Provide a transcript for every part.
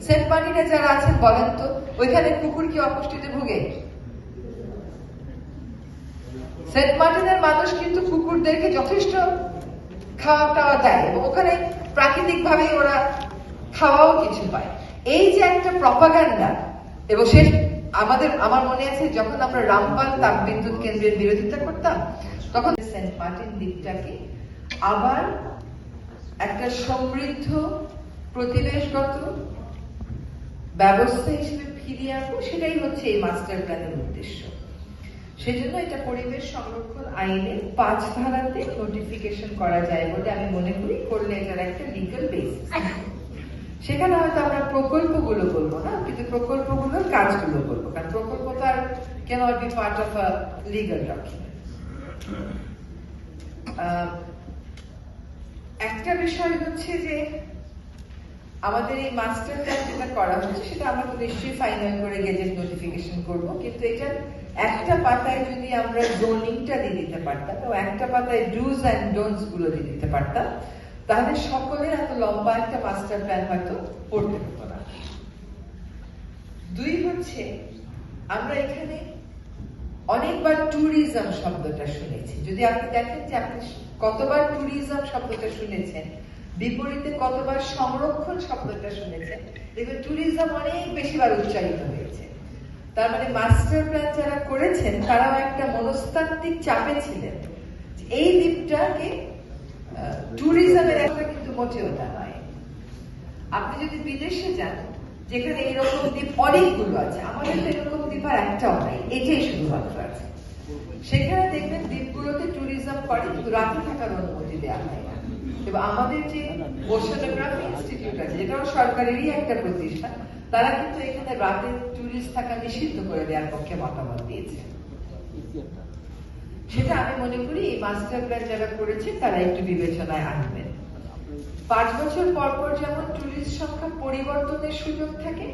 Saint মার্টিনে যারা আছেন বলেন তো, ওইখানে কুকুর কি অপুষ্টিতে ভুগে? সেন্ট মার্টিনের মানুষ কিন্তু কুকুরদেরকে যথেষ্ট খাওয়া টাওয়া দেয় এবং ওখানে প্রাকৃতিক ভাবেই ওরা খাওয়াও কিছু পায়। এই যে একটা প্রপাগান্ডা, এবং শেষ আমার মনে আছে যখন আমরা রামপাল তাপবিদ্যুৎ কেন্দ্রের বিরোধিতা করতাম, তখন সেন্ট মার্টিন দ্বীপটাকে আবার একটা সমৃদ্ধ পরিবেশগত ব্যবস্থা হিসেবে ফিরিয়ে আনবো, সেটাই হচ্ছে এই মাস্টার প্ল্যানের উদ্দেশ্য। সেজন্য এটা পরিবেশ সংরক্ষণ আইনের 5 ধারাতে নোটিফিকেশন করা যায় বলে আমি মনে করি, করলে এটার একটা লিগ্যাল বেসিস। সেখানে হয়তো আমরা প্রকল্পগুলো বলবো না, কিন্তু প্রকল্পগুলোর কাজগুলো বলবো, কারণ প্রকল্প তো আর cannot be part of a legal document. একটা বিষয় হচ্ছে যে আমাদের এই মাস্টার প্ল্যান যেটা করা হচ্ছে সেটা আমরা তো নিশ্চয়ই ফাইনাল করে গেজেট নোটিফিকেশন করব, কিন্তু এটা একটা পাতায় যদি আমরা জোনিংটা দিয়ে দিতে পারতাম এবং একটা পাতায় ডুজ অ্যান্ড ডোন্টস গুলো দিয়ে দিতে পারতাম, তাহলে সকলের এত লম্বা একটা মাস্টার প্ল্যান হয়তো পড়তে হতো না। 2 হচ্ছে আমরা এখানে অনেকবার ট্যুরিজম শব্দটা শুনেছি। যদি আপনি দেখেন যে আপনি কতবার ট্যুরিজম শব্দটা শুনেছেন, বিপরীতে কতবার সংরক্ষণ শব্দটা শুনেছেন, দেখবেন ট্যুরিজম অনেক বেশিবার উচ্চারিত হয়েছে। তার মানে মাস্টার প্ল্যান যারা করেছেন তারাও একটা মনস্তাত্ত্বিক চাপে ছিলেন। এই দ্বীপটাকে ট্যুরিজমের একটা কিন্তু মোটেও তা নয়। আপনি যদি বিদেশে যান যেখানে এইরকম দ্বীপ অনেকগুলো আছে, আমাদের তো এরকম দ্বীপ আর একটাও নাই, এটাই শুধুমাত্র আছে, সেখানে দেখবেন দ্বীপগুলোতে ট্যুরিজম করে কিন্তু রাতে থাকার অনুমতি দেওয়া হয় না। এবং আমাদের যে ওশেনোগ্রাফি ইনস্টিটিউট আছে, যেটাও সরকারেরই একটা প্রতিষ্ঠান, তারা কিন্তু এখানে রাতে ট্যুরিস্ট থাকা নিষিদ্ধ করে দেওয়ার পক্ষে মতামত দিয়েছে। সেটা আমি মনে করি এই মাস্টার প্ল্যান যারা করেছে তারা একটু বিবেচনায় আনবেন। 5 বছর পর পর যেমন ট্যুরিস্ট সংখ্যা পরিবর্তনের সুযোগ থাকে,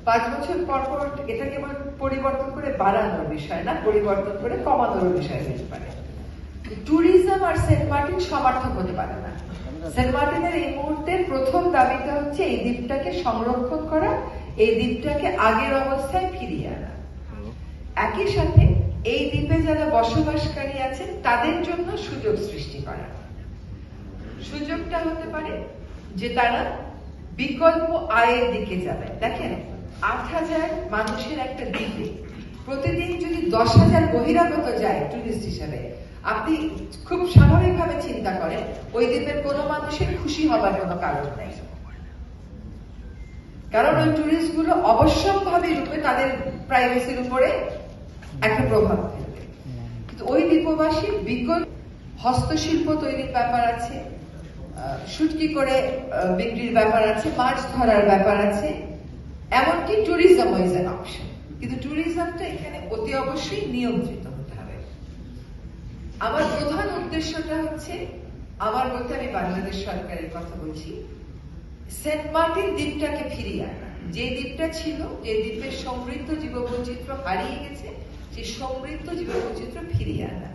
5 বছর পর পর এটা কেবল পরিবর্তন করে বাড়ানোর বিষয় না, পরিবর্তন করে কমানোর বিষয় হতে পারে। ট্যুরিজম আর সেন্ট মার্টিন সমার্থক হতে পারে না। সেন্ট মার্টিনের এই মুহূর্তে প্রথম দাবিটা হচ্ছে এই দ্বীপটাকে সংরক্ষণ করা, এই দ্বীপটাকে আগের অবস্থায় ফিরিয়ে আনা। একই সাথে এই দ্বীপে যারা বসবাসকারী আছেন তাদের জন্য সুযোগ সৃষ্টি করা। সুযোগটা হতে পারে যে তারা বিকল্প আয়ের দিকে যাবে। দেখেন, 8,000 মানুষের একটা দ্বীপে প্রতিদিন যদি 10,000 বহিরাগত যায় টুরিস্ট হিসেবে, আপনি খুব স্বাভাবিকভাবে চিন্তা করেন ওই দ্বীপের কোনো মানুষের খুশি হবার কোনো কারণ নেই, কারণ ওই টুরিস্ট গুলো অবশ্যম্ভাবী রূপে তাদের প্রাইভেসির উপরে একটা প্রভাব ফেলবে। কিন্তু ওই দ্বীপবাসীর বিকল্প হস্তশিল্প তৈরির ব্যাপার আছে, শুটকি করে বিক্রির ব্যাপার আছে, মাছ ধরার ব্যাপার আছে, এমনকি ট্যুরিজম ইজ অ্যান অপশন। কিন্তু ট্যুরিজমটা এখানে অতি অবশ্যই নিয়ন্ত্রিত হতে হবে। আমার প্রধান উদ্দেশ্যটা হচ্ছে, আমার বলতে আমি বাংলাদেশ সরকারের কথা বলছি, সেন্ট মার্টিন দ্বীপটাকে ফিরিয়ে আনা। যে দ্বীপটা ছিল, যে দ্বীপের সমৃদ্ধ জীববৈচিত্র্য হারিয়ে গেছে, সেই সমৃদ্ধ জীববৈচিত্র্য ফিরিয়ে আনা।